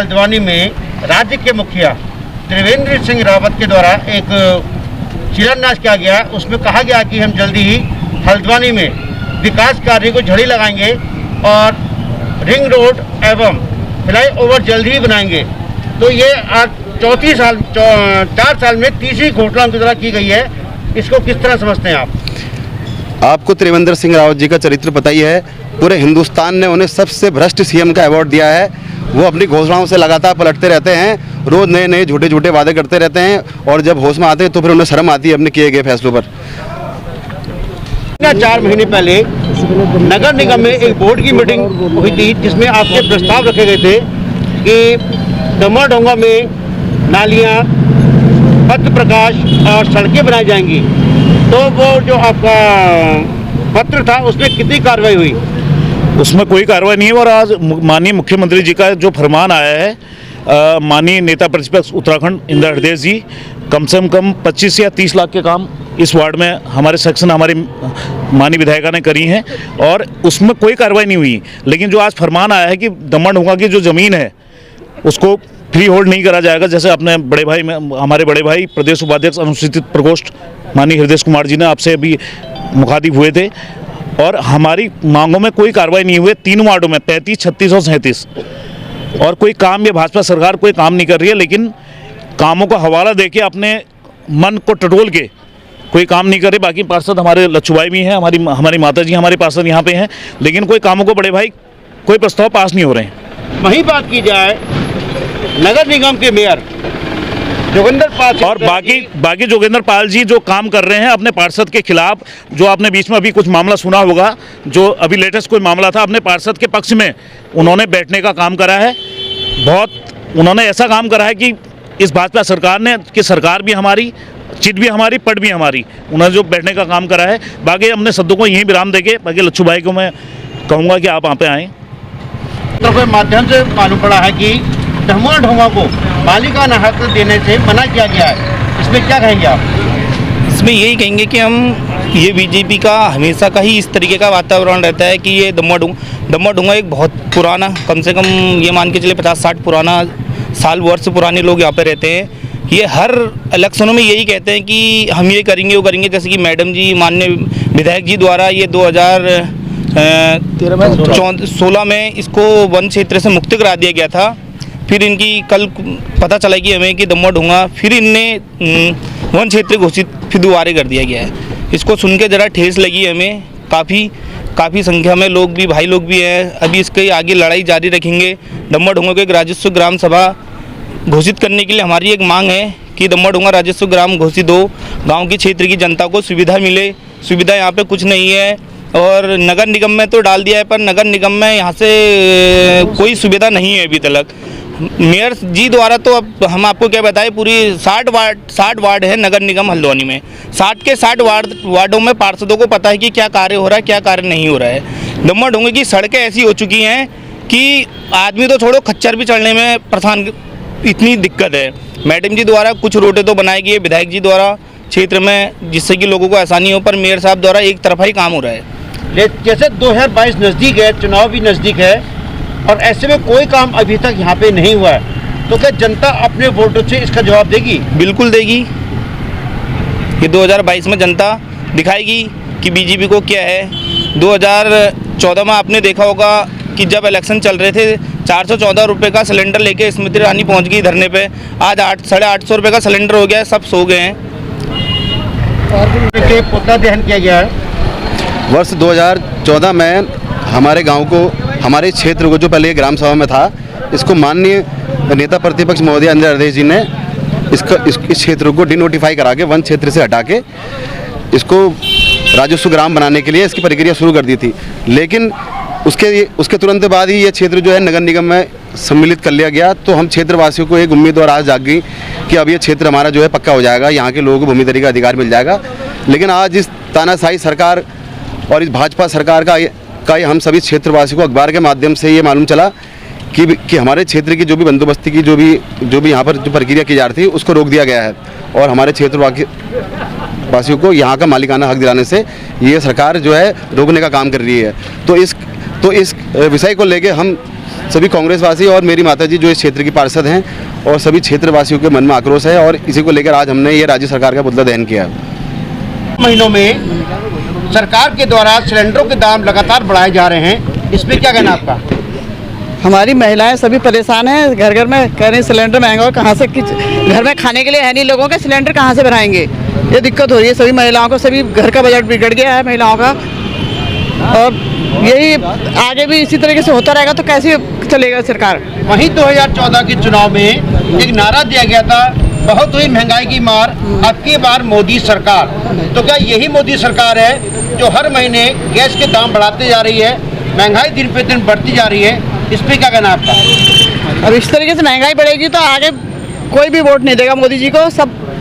हल्द्वानी में राज्य के मुखिया त्रिवेंद्र सिंह रावत के द्वारा एक शिलान्यास किया गया। उसमें कहा गया कि हम जल्दी ही हल्द्वानी में विकास कार्य को झड़ी लगाएंगे और रिंग रोड एवं फ्लाईओवर जल्द ही बनाएंगे। तो ये आज 4 साल में तीसरी घोषणा उनकी तरह की गई है। इसको किस तरह समझते हैं आप? आपको त्रिवेंद्र सिंह रावत जी का चरित्र पता ही है। पूरे हिंदुस्तान ने उन्हें सबसे भ्रष्ट सीएम का अवार्ड दिया है। वो अपनी घोषणाओं से लगातार पलटते रहते हैं, रोज नए नए झूठे झूठे वादे करते रहते हैं और जब होश में आते हैं तो फिर उन्हें शर्म आती है अपने किए गए फैसलों पर। 4 महीने पहले नगर निगम में एक बोर्ड की मीटिंग हुई थी जिसमें आपके प्रस्ताव रखे गए थे कि दमोह डोंगा में नालियाँ, पथ प्रकाश और सड़कें बनाई जाएंगी। तो वो जो आपका पत्र था उसमें कितनी कार्रवाई हुई? उसमें कोई कार्रवाई नहीं है। और आज माननीय मुख्यमंत्री जी का जो फरमान आया है, माननीय नेता प्रतिपक्ष उत्तराखंड इंदिरा हृदय जी कम से कम 25 या 30 लाख के काम इस वार्ड में हमारे सेक्शन हमारी माननीय विधायिका ने करी हैं और उसमें कोई कार्रवाई नहीं हुई। लेकिन जो आज फरमान आया है कि दमोह डोंगा की जो ज़मीन है उसको फ्री होल्ड नहीं करा जाएगा, जैसे अपने बड़े भाई हमारे बड़े भाई प्रदेश उपाध्यक्ष अनुसूचित प्रकोष्ठ माननीय हृदय कुमार जी ने आपसे अभी मुखातिब हुए थे और हमारी मांगों में कोई कार्रवाई नहीं हुई। 3 वार्डों में 35, 36 और 37 और कोई काम ये भाजपा सरकार कोई काम नहीं कर रही है। लेकिन कामों का हवाला देके अपने मन को टटोल के कोई काम नहीं कर रहे। बाकी पार्षद हमारे लच्छूभाई भी हैं, हमारी माता जी हमारे पार्षद यहाँ पे हैं, लेकिन कोई कामों को बड़े भाई कोई प्रस्ताव पास नहीं हो रहे हैं। वहीं बात की जाए नगर निगम के मेयर जोगिंदर पाल और बाकी जोगिंदर पाल जी जो काम कर रहे हैं अपने पार्षद के खिलाफ, जो आपने बीच में अभी कुछ मामला सुना होगा, जो अभी लेटेस्ट कोई मामला था, अपने पार्षद के पक्ष में उन्होंने बैठने का काम करा है। बहुत उन्होंने ऐसा काम करा है कि इस भाजपा सरकार ने कि सरकार भी हमारी, चिट भी हमारी, पट भी हमारी, उन्होंने जो बैठने का काम करा है। बाकी हमने शब्दों को यहीं विराम देके बाकी लच्छू भाई को मैं कहूँगा कि आप वहाँ पे आएँ। तो के माध्यम से मालूम पड़ा है कि दमोह डोंगा को मालिकाना हक देने से मना किया गया है। इसमें क्या कहेंगे आप? इसमें यही कहेंगे कि हम ये बीजेपी का हमेशा का ही इस तरीके का वातावरण रहता है कि ये दमोह डोंगा एक बहुत पुराना, कम से कम ये मान के चले 50-60 पुराना साल वर्ष पुराने लोग यहाँ पे रहते हैं। ये हर इलेक्शनों में यही कहते हैं कि हम ये करेंगे वो करेंगे। जैसे कि मैडम जी माननीय विधायक जी द्वारा ये 2016 में इसको वन क्षेत्र से मुक्त करा दिया गया था। फिर इनकी कल पता चला कि हमें कि दमोह डोंगा फिर इनने वन क्षेत्र घोषित फिर दोबारा कर दिया गया है। इसको सुन के ज़रा ठेस लगी हमें। काफ़ी संख्या में लोग भी, भाई लोग भी हैं। अभी इसके आगे लड़ाई जारी रखेंगे। दमोह डोंगा को एक राजस्व ग्राम सभा घोषित करने के लिए हमारी एक मांग है कि दमोह डोंगा राजस्व ग्राम घोषित हो, गाँव के क्षेत्र की जनता को सुविधा मिले। सुविधा यहाँ पर कुछ नहीं है और नगर निगम में तो डाल दिया है, पर नगर निगम में यहाँ से कोई सुविधा नहीं है अभी तक। मेयर जी द्वारा तो अब हम आपको क्या बताएं, पूरी 60 वार्ड है नगर निगम हल्द्वानी में। 60 के 60 वार्डों में पार्षदों को पता है कि क्या कार्य हो रहा है, क्या कार्य नहीं हो रहा है। दमोह डोंगे की सड़कें ऐसी हो चुकी हैं कि आदमी तो छोड़ो, खच्चर भी चढ़ने में परेशान, इतनी दिक्कत है। मैडम जी द्वारा कुछ रोडें तो बनाई गई है विधायक जी द्वारा क्षेत्र में, जिससे कि लोगों को आसानी हो, पर मेयर साहब द्वारा एक तरफा ही काम हो रहा है। जैसे 2022 नज़दीक है, चुनाव भी नज़दीक है और ऐसे में कोई काम अभी तक यहाँ पे नहीं हुआ है, तो क्या जनता अपने वोटों से इसका जवाब देगी? बिल्कुल देगी। ये 2022 में जनता दिखाएगी कि बीजेपी को क्या है। 2014 में आपने देखा होगा कि जब इलेक्शन चल रहे थे 414 रुपये का सिलेंडर लेके स्मृति ईरानी पहुँच गई धरने पे। आज 800-850 रुपये का सिलेंडर हो गया है, सब सो गए हैं। पुतला दहन किया गया है। वर्ष 2014 में हमारे गांव को, हमारे क्षेत्र को, जो पहले ग्राम सभा में था, इसको माननीय नेता प्रतिपक्ष महोदय इंदिरा हृदय जी ने इस क्षेत्र को डिनोटिफाई करा के वन क्षेत्र से हटा के इसको राजस्व ग्राम बनाने के लिए इसकी प्रक्रिया शुरू कर दी थी। लेकिन उसके तुरंत बाद ही ये क्षेत्र जो है नगर निगम में सम्मिलित कर लिया गया। तो हम क्षेत्रवासियों को एक उम्मीद और आज जाग गई कि अब ये क्षेत्र हमारा जो है पक्का हो जाएगा, यहाँ के लोगों को भूमिधरी का अधिकार मिल जाएगा। लेकिन आज इस तानाशाही सरकार और इस भाजपा सरकार का हम सभी क्षेत्रवासी को अखबार के माध्यम से ये मालूम चला कि हमारे क्षेत्र की जो भी बंदोबस्ती की जो भी यहाँ पर जो प्रक्रिया की जा रही थी उसको रोक दिया गया है और हमारे क्षेत्रवासियों को यहाँ का मालिकाना हक दिलाने से ये सरकार जो है रोकने का काम कर रही है। तो इस विषय को लेके हम सभी कांग्रेसवासी और मेरी माताजी जो इस क्षेत्र की पार्षद हैं और सभी क्षेत्रवासियों के मन में आक्रोश है और इसी को लेकर आज हमने ये राज्य सरकार का पुतला दहन किया। महीनों में सरकार के द्वारा सिलेंडरों के दाम लगातार बढ़ाए जा रहे हैं, इस पर क्या कहना आपका? हमारी महिलाएं सभी परेशान हैं, घर घर में कह रहे हैं सिलेंडर महंगा हो, कहाँ से घर में खाने के लिए है नहीं लोगों के, सिलेंडर कहाँ से भराएंगे, ये दिक्कत हो रही है सभी महिलाओं को। सभी घर का बजट बिगड़ गया है महिलाओं का, और यही आगे भी इसी तरीके से होता रहेगा तो कैसे चलेगा सरकार। वहीं 2014 के चुनाव में एक नारा दिया गया था, बहुत हुई महंगाई की मार, अब की बार मोदी सरकार। तो क्या यही मोदी सरकार है जो हर महीने गैस के दाम बढ़ाते जा रही है, महंगाई दिन पे दिन बढ़ती जा रही है, इस पर क्या कहना आपका? अब इस तरीके से महंगाई बढ़ेगी तो आगे कोई भी वोट नहीं देगा मोदी जी को, सब